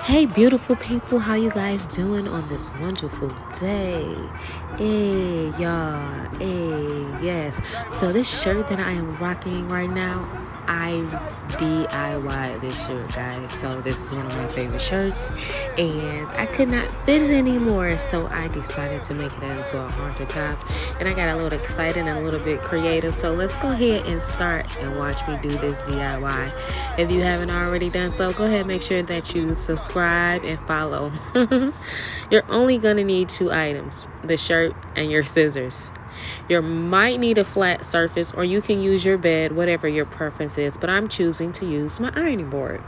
Hey beautiful people, how you guys doing on this wonderful day? Hey y'all, hey, yes. So this shirt that I am rocking right now, I DIY this shirt, guys. So this is one of my favorite shirts and I could not fit it anymore, so I decided to make it into a haunted top, and I got a little excited and a little bit creative. So let's go ahead and start and watch me do this DIY. If you haven't already done so, go ahead and make sure that you subscribe and follow. You're only gonna need 2 items: the shirt and your scissors. You might need a flat surface, or you can use your bed, whatever your preference is, but I'm choosing to use my ironing board.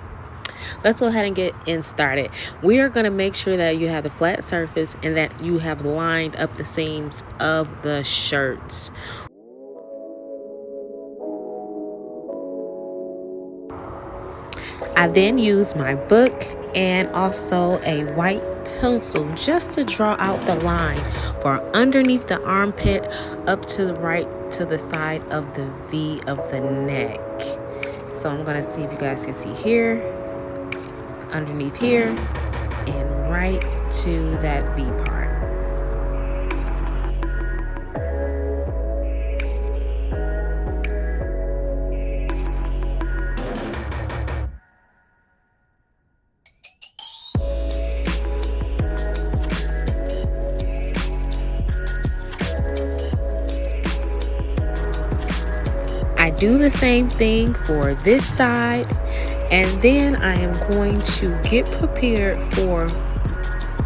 Let's go ahead and get started. We are going to make sure that you have the flat surface and that you have lined up the seams of the shirts. I then use my book and also a white pencil just to draw out the line for underneath the armpit up to the right to the side of the V of the neck. So I'm going to see if you guys can see here, underneath here, and right to that V part. I do the same thing for this side, and then I am going to get prepared for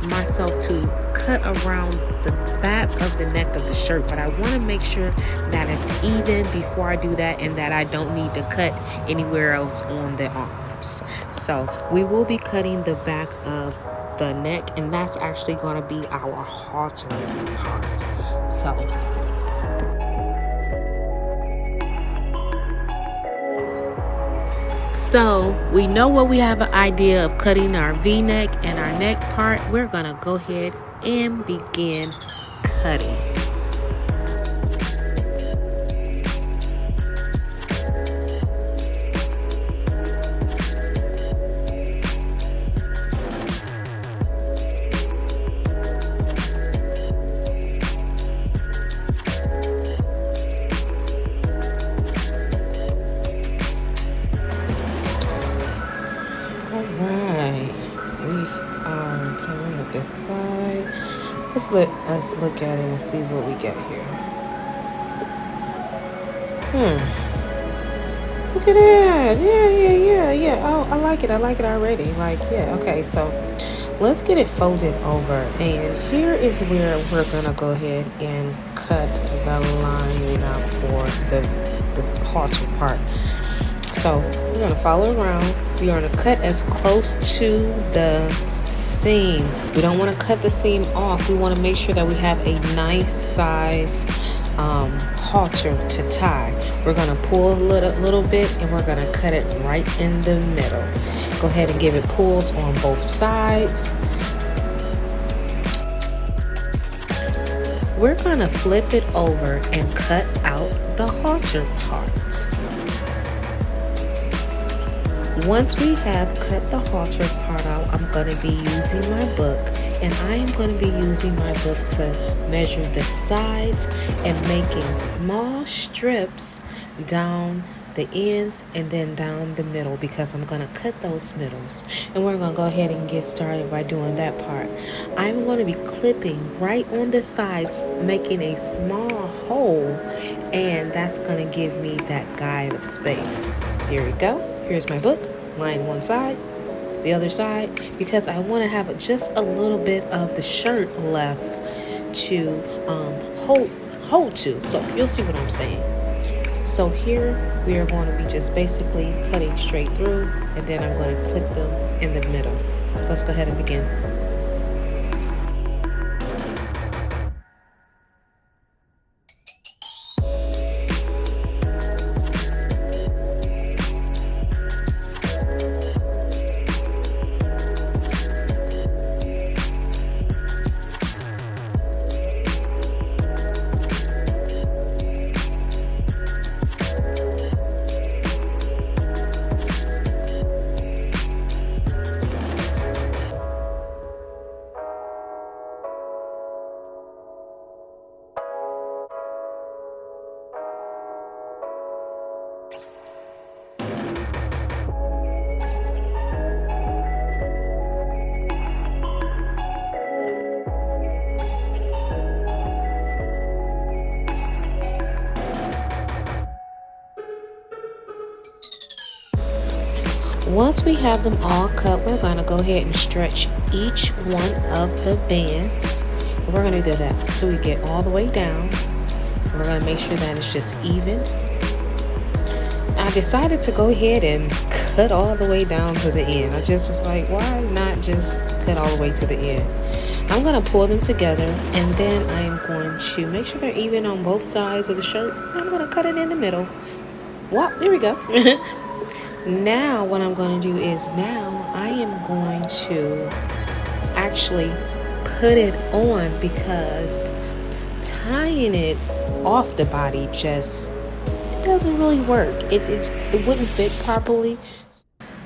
myself to cut around the back of the neck of the shirt, but I want to make sure that it's even before I do that and that I don't need to cut anywhere else on the arms. So we will be cutting the back of the neck, and that's actually going to be our halter part. So we know what we have an idea of cutting our V-neck and our neck part. We're gonna go ahead and begin cutting. This side. Let us look at it and see what we get here. Look at that. Yeah. Oh, I like it already. Okay, so let's get it folded over, and here is where we're gonna go ahead and cut the lining up for the halter part. So we're gonna follow around. We're gonna cut as close to the seam. We don't want to cut the seam off. We want to make sure that we have a nice size halter to tie. We're going to pull a little bit, and we're going to cut it right in the middle. Go ahead and give it pulls on both sides. We're going to flip it over and cut out the halter part. Once we have cut the halter part out, I'm going to be using my book, and I am going to be using my book to measure the sides and making small strips down the ends and then down the middle, because I'm going to cut those middles. And we're going to go ahead and get started by doing that part. I'm going to be clipping right on the sides, making a small hole, and that's going to give me that guide of space. Here we go. Here's my book. Line one side, the other side, because I want to have just a little bit of the shirt left to hold to. So you'll see what I'm saying. So here we are going to be just basically cutting straight through, and then I'm going to clip them in the middle. Let's go ahead and begin. Once we have them all cut, we're going to go ahead and stretch each one of the bands. And we're going to do that until we get all the way down. And we're going to make sure that it's just even. I decided to go ahead and cut all the way down to the end. I just was like, why not just cut all the way to the end? I'm going to pull them together, and then I'm going to make sure they're even on both sides of the shirt. I'm going to cut it in the middle. Well, there we go. Now what I'm going to do is now I am going to actually put it on, because tying it off the body just doesn't really work. It wouldn't fit properly.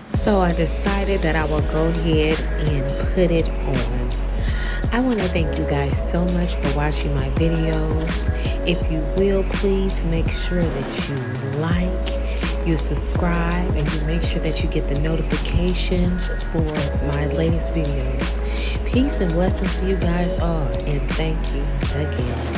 So I decided that I will go ahead and put it on. I want to thank you guys so much for watching my videos. If you will, please make sure that you like, you subscribe, and you make sure that you get the notifications for my latest videos. Peace and blessings to you guys all, and thank you again.